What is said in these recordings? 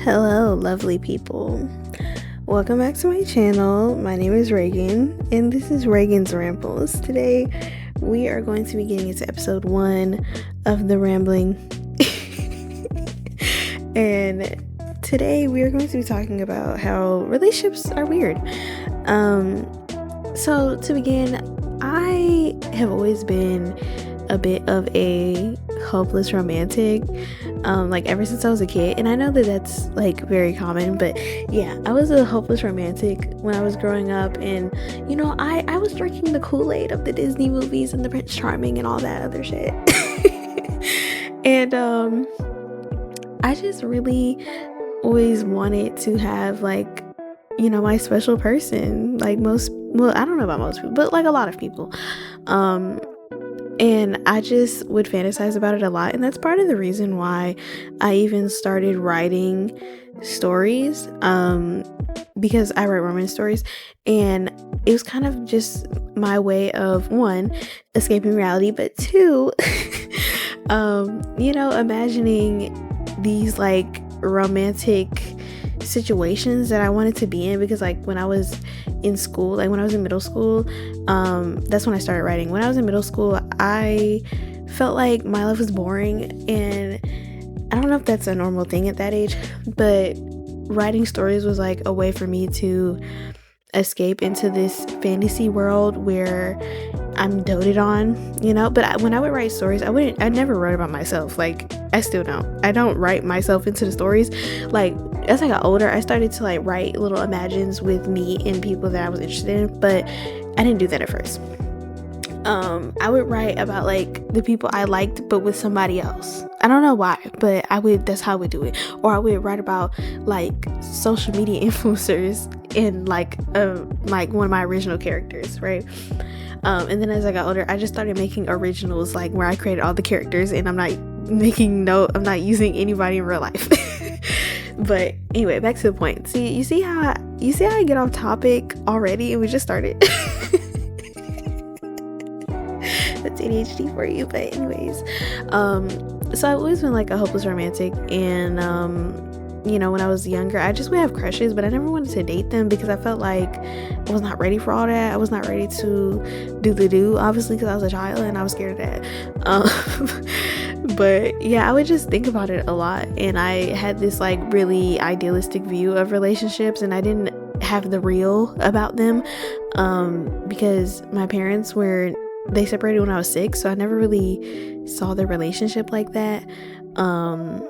Hello, lovely people. Welcome back to my channel. My name is Regan, and this is Regan's Rambles. Today, we are going to be getting into episode 1 of the Rambling. And today, we are going to be talking about how relationships are weird. So to begin, I have always been a bit of a hopeless romantic, like ever since I was a kid, and I know that that's like very common, but yeah, I was a hopeless romantic when I was growing up, and you know, I was drinking the Kool-Aid of the Disney movies and the Prince Charming and all that other shit. And I just really always wanted to have, like, you know, my special person, like I don't know about most people, but like a lot of people. And I just would fantasize about it a lot. And that's part of the reason why I even started writing stories, because I write romance stories. And it was kind of just my way of, one, escaping reality, but two, you know, imagining these like romantic situations that I wanted to be in. Because like when I was in school, like when I was in middle school, that's when I started writing. When I was in middle school, I felt like my life was boring, and I don't know if that's a normal thing at that age, but writing stories was like a way for me to escape into this fantasy world where I'm doted on, you know. But when I would write stories, I never wrote about myself. Like, I still don't. I don't write myself into the stories. Like, as I got older, I started to like write little imagines with me and people that I was interested in, but I didn't do that at first. I would write about like the people I liked, but with somebody else. I don't know why, but that's how I would do it. Or I would write about like social media influencers in like one of my original characters, right? And then as I got older, I just started making originals, like where I created all the characters, and I'm not using anybody in real life. But anyway, back to the point. You see how I get off topic already, and we just started. That's ADHD for you. But anyways, so I've always been like a hopeless romantic, and you know, when I was younger, I just would have crushes, but I never wanted to date them because I felt like I was not ready for all that. I was not ready to do, obviously, because I was a child and I was scared of that. But yeah, I would just think about it a lot, and I had this like really idealistic view of relationships, and I didn't have the real about them, because my parents they separated when I was 6, so I never really saw their relationship like that. I'm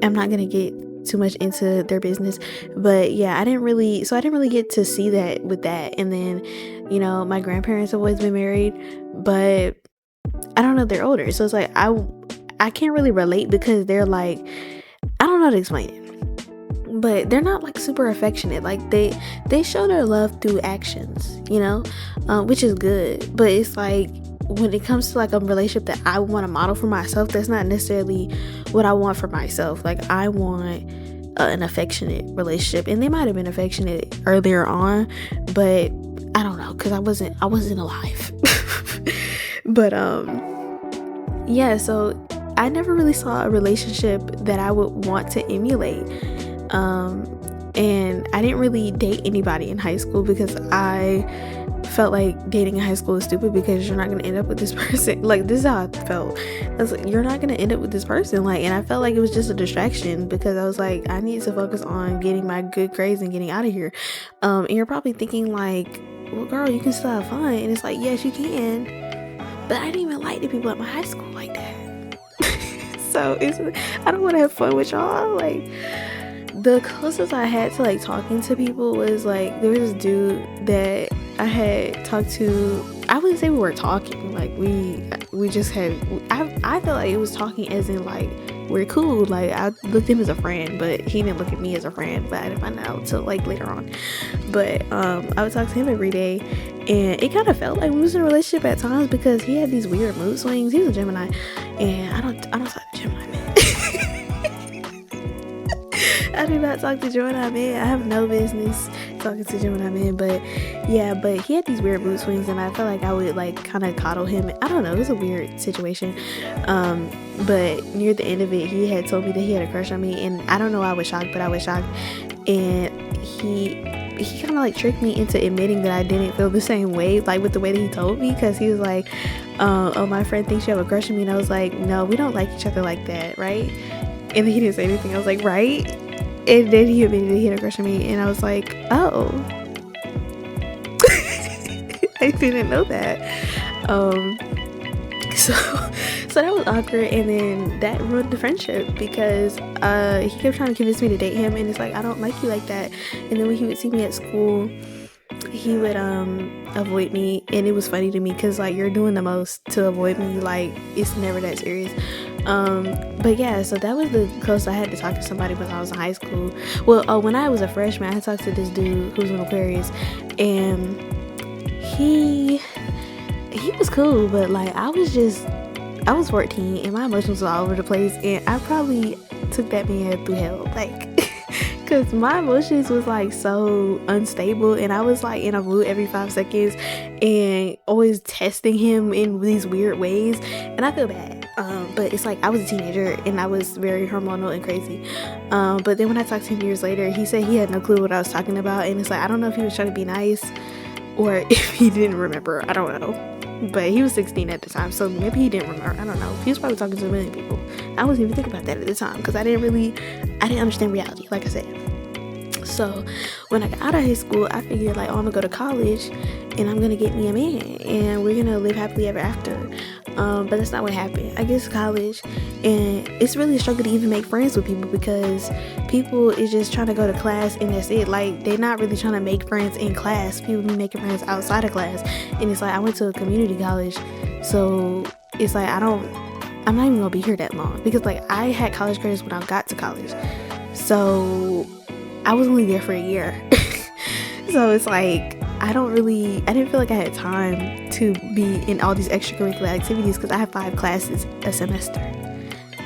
not gonna get too much into their business, but yeah, I didn't really get to see that with that. And then, you know, my grandparents have always been married, but I don't know, they're older, so it's like I can't really relate, because they're like, I don't know how to explain it, but they're not like super affectionate. Like they show their love through actions, you know, which is good, but it's like when it comes to like a relationship that I want to model for myself, that's not necessarily what I want for myself. Like, I want an affectionate relationship, and they might have been affectionate earlier on, but I don't know, because I wasn't alive. But yeah, so I never really saw a relationship that I would want to emulate, and I didn't really date anybody in high school because I felt like dating in high school is stupid, because you're not going to end up with this person. Like, this is how I felt. I was like, you're not going to end up with this person. Like, and I felt like it was just a distraction, because I was like, I need to focus on getting my good grades and getting out of here. And you're probably thinking like, well, girl, you can still have fun. And it's like, yes, you can, but I didn't even like the people at my high school like that. So I don't want to have fun with y'all. Like, the closest I had to like talking to people was like, there was this dude that I had talked to. I wouldn't say we were talking, like we just had, I felt like it was talking as in like, we're cool. Like, I looked at him as a friend, but he didn't look at me as a friend, but I didn't find out till like later on. But I would talk to him every day, and it kind of felt like we was in a relationship at times, because he had these weird mood swings. He was a Gemini, and I don't talk to Gemini men. I do not talk to Gemini men. I have no business talking to Gemini man, but yeah, but he had these weird mood swings, and I felt like I would like kind of coddle him. I don't know, it was a weird situation. But near the end of it, he had told me that he had a crush on me, and I don't know why I was shocked, but I was shocked. And he kind of like tricked me into admitting that I didn't feel the same way, like with the way that he told me, because he was like, oh, my friend thinks you have a crush on me, and I was like, no, we don't like each other like that, right? And then he didn't say anything. I was like, right? And then he admitted that he had a crush on me, and I was like, oh. I didn't know that. So that was awkward, and then that ruined the friendship, because he kept trying to convince me to date him, and it's like, I don't like you like that. And then when he would see me at school, he would avoid me, and it was funny to me because like, you're doing the most to avoid me, like it's never that serious. But yeah, so that was the closest I had to talk to somebody when I was in high school. Well, when I was a freshman, I had talked to this dude who's an Aquarius, and he was cool, but like I was 14 and my emotions were all over the place, and I probably took that man through hell, like because my emotions was like so unstable, and I was like in a mood every 5 seconds and always testing him in these weird ways, and I feel bad. But it's like I was a teenager and I was very hormonal and crazy. But then when I talked to him years later, he said he had no clue what I was talking about, and it's like, I don't know if he was trying to be nice or if he didn't remember. I don't know. But he was 16 at the time, so maybe he didn't remember. I don't know. He was probably talking to a million people. I wasn't even thinking about that at the time because I didn't understand reality, like I said. So when I got out of high school, I figured like, oh, I'm gonna go to college and I'm gonna get me a man and we're gonna live happily ever after. But that's not what happened. I get to college and it's really a struggle to even make friends with people, because people is just trying to go to class and that's it. Like, they're not really trying to make friends in class. People be making friends outside of class. And it's like, I went to a community college, so it's like, I'm not even gonna be here that long, because like I had college credits when I got to college, so I was only there for a year. So it's like, I didn't feel like I had time to be in all these extracurricular activities, because I have 5 classes a semester.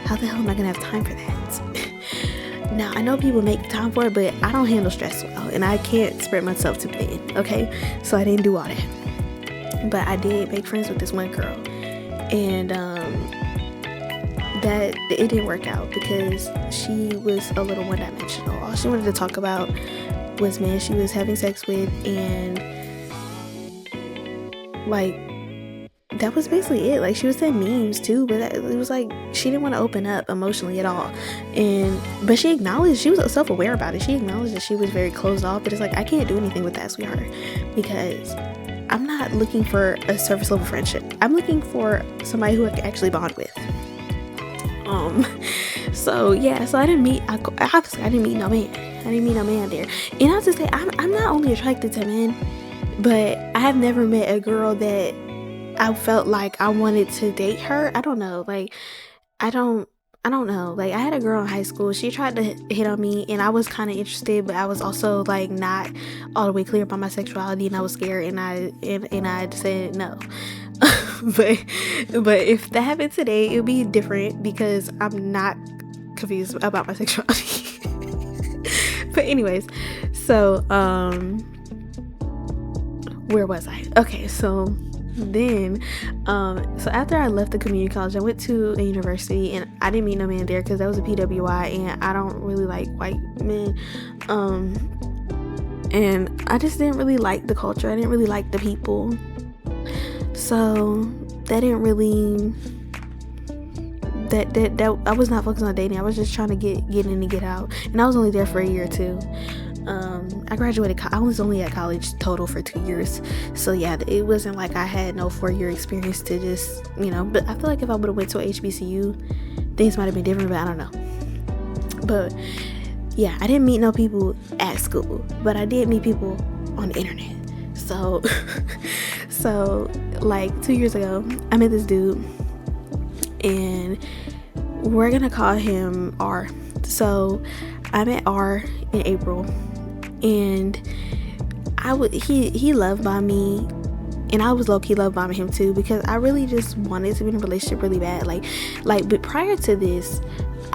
How the hell am I gonna have time for that? Now, I know people make time for it, but I don't handle stress well, and I can't spread myself too thin, okay? So I didn't do all that. But I did make friends with this one girl, and that it didn't work out because she was a little one-dimensional. All she wanted to talk about was men she was having sex with, and like that was basically it. Like, she would send memes too, but it was like she didn't want to open up emotionally at all. But she acknowledged, she was self-aware about it. She acknowledged that she was very closed off, but it's like, I can't do anything with that, sweetheart, because I'm not looking for a surface level friendship. I'm looking for somebody who I can actually bond with. So I didn't meet no man. I didn't meet no man there. And I have to say, I'm not only attracted to men, but I have never met a girl that I felt like I wanted to date her. I don't know. Like, I don't know. Like, I had a girl in high school. She tried to hit on me, and I was kind of interested, but I was also like not all the way clear about my sexuality, and I was scared, and I said no. but if that happened today, it would be different because I'm not confused about my sexuality. But anyways, so where was I? Okay, so then so after I left the community college, I went to a university, and I didn't meet no man there because that was a PWI, and I don't really like white men, and I just didn't really like the culture. I didn't really like the people, so that didn't really that I was not focused on dating. I was just trying to get in and get out, and I was only there for a year or two. I graduated. I was only at college total for 2 years, so yeah, it wasn't like I had no 4-year experience to just, But I feel like if I would have went to a HBCU, things might have been different. But I don't know. But yeah, I didn't meet no people at school, but I did meet people on the internet. So like 2 years ago, I met this dude, and we're gonna call him R. So I met R in April, and he loved by me, and I was low-key loved by him too, because I really just wanted to be in a relationship really bad. Like but prior to this,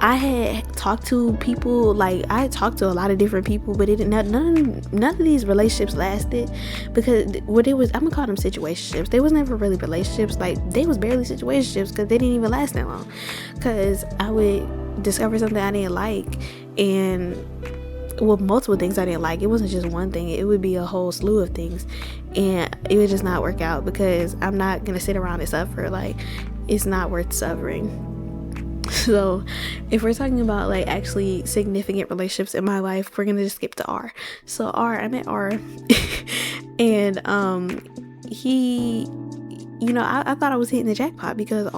I had talked to people, like I had talked to a lot of different people, but none of these relationships lasted, because what it was, I'm gonna call them situationships. They was never really relationships, like they was barely situationships, because they didn't even last that long, because I would discover something I didn't like, and well, multiple things I didn't like. It wasn't just one thing, it would be a whole slew of things, and it would just not work out, because I'm not gonna sit around and suffer. Like, it's not worth suffering. So if we're talking about like actually significant relationships in my life, we're gonna just skip to R. So I met R and he, I thought I was hitting the jackpot, because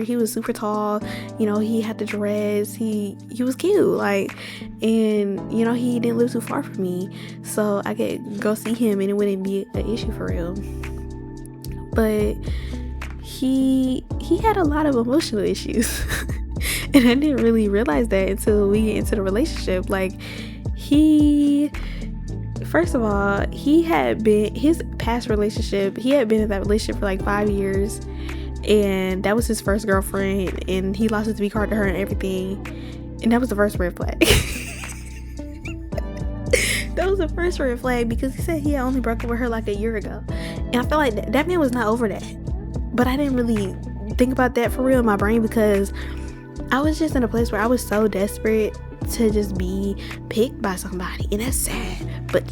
he was super tall, he had the dress, he was cute, like, and he didn't live too far from me, so I could go see him and it wouldn't be an issue for real. But he had a lot of emotional issues. And I didn't really realize that until we get into the relationship. Like, first of all, his past relationship, he had been in that relationship for like 5 years, and that was his first girlfriend, and he lost his V card to her and everything, and that was the first red flag. That was the first red flag, because he said he had only broken up with her like a year ago, and I felt like that man was not over that. But I didn't really think about that for real in my brain, because I was just in a place where I was so desperate to just be picked by somebody, and that's sad, but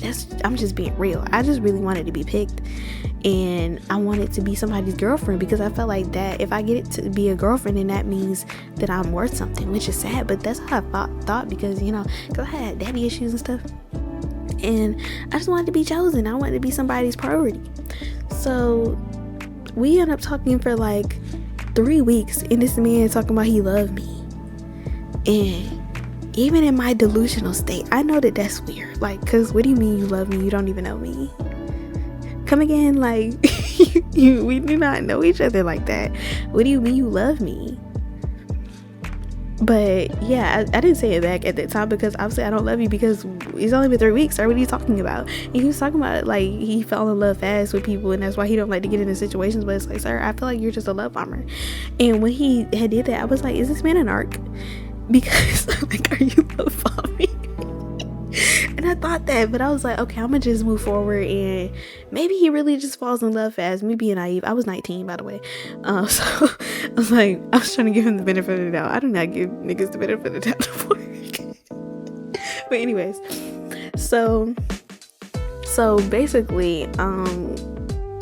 I'm just being real. I just really wanted to be picked, and I wanted to be somebody's girlfriend, because I felt like that if I get it to be a girlfriend, then that means that I'm worth something, which is sad, but that's how I thought, because because I had daddy issues and stuff, and I just wanted to be chosen. I wanted to be somebody's priority. So we ended up talking for like 3 weeks, and this man talking about he loved me. And even in my delusional state, I know that that's weird. Like, because what do you mean you love me? You don't even know me. Come again, like, we do not know each other like that. What do you mean you love me? But yeah, I didn't say it back at that time, because obviously I don't love you, because it's only been 3 weeks, sir. What are you talking about? And he was talking about like he fell in love fast with people, and that's why he don't like to get into situations. But it's like, sir, I feel like you're just a love bomber. And when he had did that, I was like, is this man an arc? Because like, are you love bombing? And I thought that, but I was like, okay, I'm gonna just move forward, and maybe he really just falls in love fast. Me being naive. I was 19, by the way. So I was like, I was trying to give him the benefit of the doubt. I do not give niggas the benefit of the doubt to work. But anyways, so basically,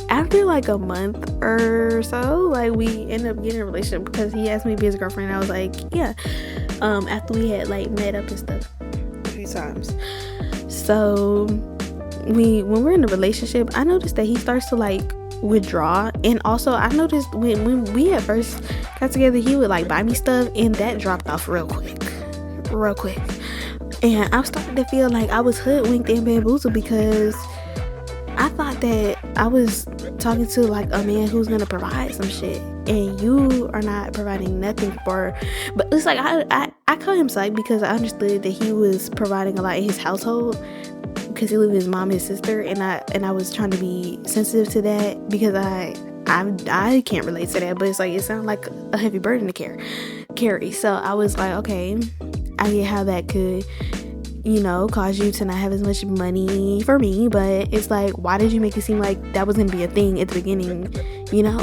after like a month or so, like, we ended up getting in a relationship, because he asked me to be his girlfriend, and I was like, yeah. After we had like met up and stuff a few times. So when we're in a relationship, I noticed that he starts to like withdraw, and also I noticed when we at first got together, he would like buy me stuff, and that dropped off real quick, and I started to feel like I was hoodwinked and bamboozled, because I thought that I was talking to like a man who's gonna provide some shit, and you are not providing nothing for. But it's like I call him psych, because I understood that he was providing a lot in his household, because he lived with his mom and his sister, and I was trying to be sensitive to that, because I can't relate to that, but it's like it sounded like a heavy burden to carry. So I was like, okay, I get how that could cause you to not have as much money for me, but it's like, why did you make it seem like that was gonna be a thing at the beginning?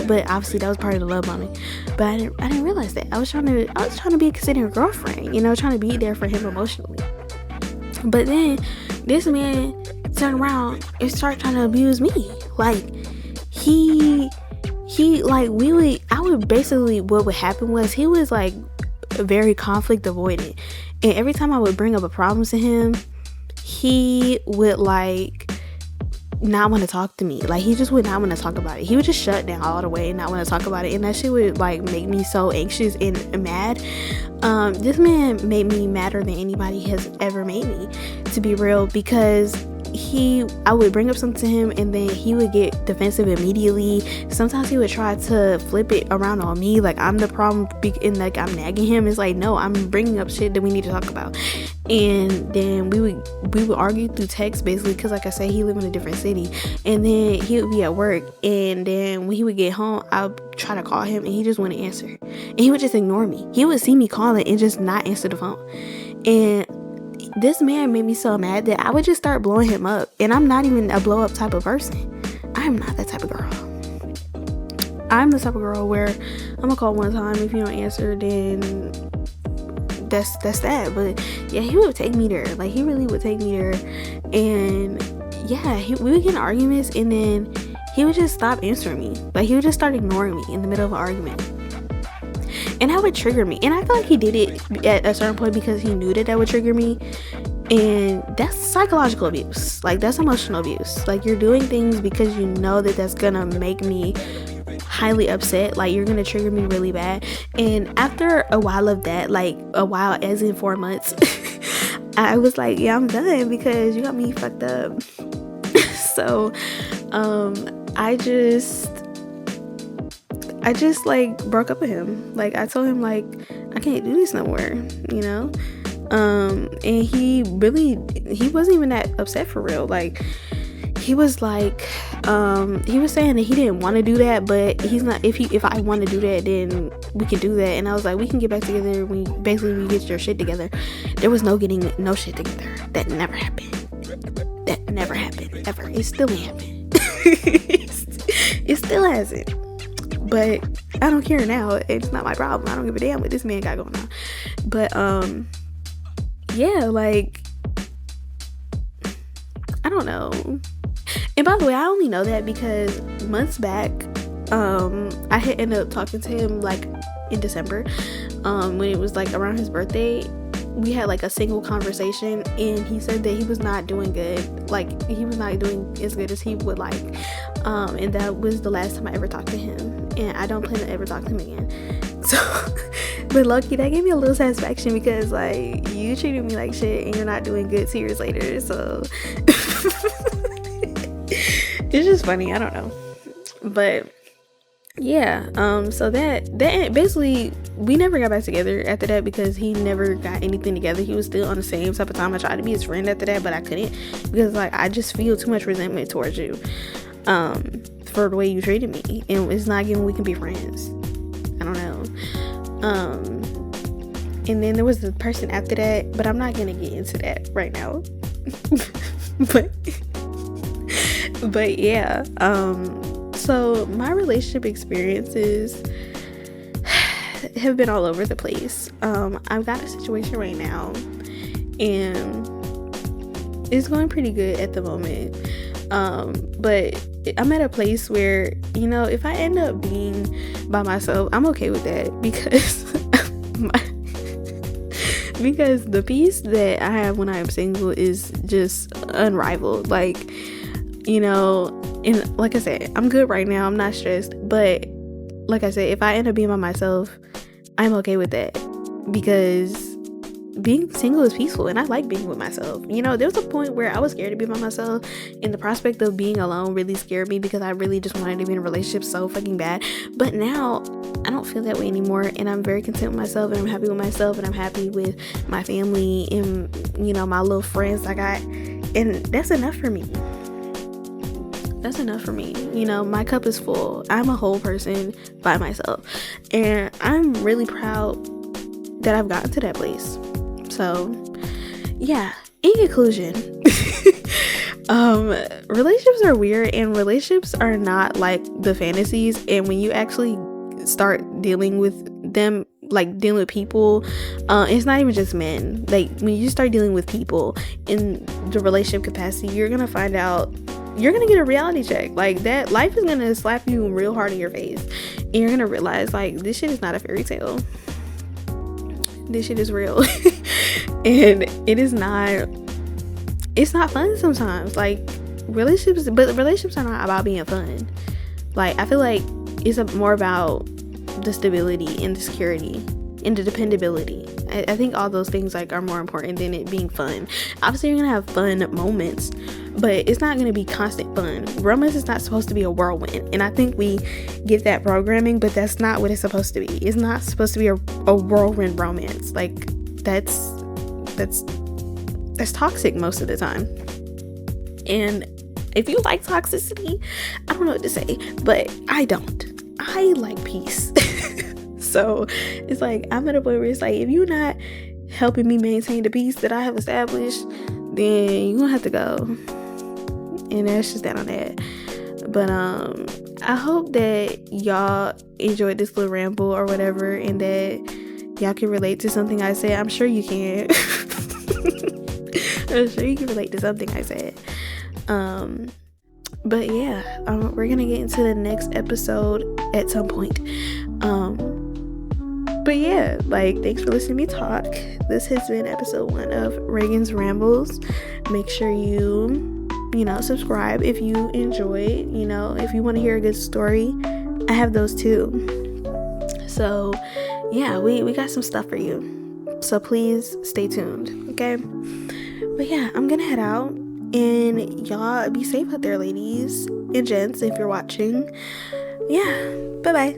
But obviously that was part of the love bombing. But I didn't realize that. I was trying to be a considerate girlfriend, trying to be there for him emotionally. But then this man turned around and started trying to abuse me. Like, what would happen was, he was like very conflict avoidant, and every time I would bring up a problem to him, he would like not want to talk to me. Like, he just would not want to talk about it. He would just shut down all the way and not want to talk about it, and that shit would like make me so anxious and mad. This man made me madder than anybody has ever made me, to be real, because I would bring up something to him and then he would get defensive immediately. Sometimes he would try to flip it around on me, like I'm the problem and like I'm nagging him. It's like, no, I'm bringing up shit that we need to talk about. And then we would argue through text, basically, because like I said, he lived in a different city, and then he would be at work, and then when he would get home, I would try to call him and he just wouldn't answer, and he would just ignore me. He would see me calling and just not answer the phone. And this man made me so mad that I would just start blowing him up. And I'm not even a blow up type of person. I'm not that type of girl. I'm the type of girl where I'm gonna call one time, if you don't answer, then that's that. But yeah, he would take me there. Like, he really would take me there. And yeah, we would get in arguments, and then he would just stop answering me. Like, he would just start ignoring me in the middle of an argument. And that would trigger me. And I feel like he did it at a certain point because he knew that would trigger me. And that's psychological abuse. Like, that's emotional abuse. Like, you're doing things because you know that that's gonna make me highly upset. Like, you're gonna trigger me really bad. And after a while of that, like a while as in 4 months, I was like, yeah, I'm done because you got me fucked up. So I just like broke up with him. Like, I told him, like, I can't do this no more, you know. And he wasn't even that upset for real. Like, he was like, he was saying that he didn't want to do that, but he's not, if I want to do that, then we can do that. And I was like, we can get back together when you get your shit together. There was no getting no shit together. That never happened. That never happened, ever. It still ain't happened. It still hasn't. But I don't care now. It's not my problem. I don't give a damn what this man got going on. But yeah, like, I don't know. And by the way, I only know that because months back, I had ended up talking to him like in December, when it was like around his birthday. We had like a single conversation, and he said that he was not doing good. Like, he was not doing as good as he would like. And that was the last time I ever talked to him. And I don't plan to ever talk to him again. So, but low-key, that gave me a little satisfaction because, like, you treated me like shit and you're not doing good 2 years later. So, it's just funny. I don't know. But yeah, so that basically, we never got back together after that because he never got anything together. He was still on the same type of time. I tried to be his friend after that, but I couldn't because, like, I just feel too much resentment towards you for the way you treated me, and it's not giving we can be friends. I don't know. And then there was the person after that, but I'm not gonna get into that right now. but yeah, so my relationship experiences have been all over the place. I've got a situation right now, and it's going pretty good at the moment. But I'm at a place where, you know, if I end up being by myself, I'm okay with that because because the peace that I have when I am single is just unrivaled. Like, you know, and like I said, I'm good right now. I'm not stressed. But like I said, if I end up being by myself, I'm okay with that because being single is peaceful, and I like being with myself. You know, there was a point where I was scared to be by myself, and the prospect of being alone really scared me because I really just wanted to be in a relationship so fucking bad. But now I don't feel that way anymore, and I'm very content with myself, and I'm happy with myself, and I'm happy with my family and, you know, my little friends I got, and that's enough for me. That's enough for me. You know, my cup is full. I'm a whole person by myself, and I'm really proud that I've gotten to that place. So yeah, in conclusion, relationships are weird, and relationships are not like the fantasies. And when you actually start dealing with them, like dealing with people, it's not even just men. Like, when you start dealing with people in the relationship capacity, you're gonna find out, you're gonna get a reality check. Like, that life is gonna slap you real hard in your face, and you're gonna realize, like, this shit is not a fairy tale. This shit is real. And it's not fun sometimes. Like, relationships are not about being fun. Like, I feel like it's more about the stability and the security and the dependability. I think all those things like are more important than it being fun. Obviously you're gonna have fun moments, but it's not gonna be constant fun. Romance is not supposed to be a whirlwind, and I think we get that programming, but that's not what it's supposed to be. It's not supposed to be a whirlwind romance. Like that's toxic most of the time. And if you like toxicity, I don't know what to say, but I don't. I like peace. So it's like, I'm at a point where it's like, if you're not helping me maintain the peace that I have established, then you're gonna have to go. And that's just that on that. But I hope that y'all enjoyed this little ramble or whatever, and that y'all can relate to something I said. I'm sure you can. I'm sure you can relate to something I said. But yeah, we're gonna get into the next episode at some point. But yeah, like, thanks for listening to me talk. This has been episode 1 of Regan's Rambles. Make sure you subscribe if you enjoy it. If you want to hear a good story, I have those too. So yeah, we got some stuff for you. So please stay tuned, okay? But yeah, I'm gonna head out, and y'all be safe out there, ladies and gents, if you're watching. Yeah, bye-bye.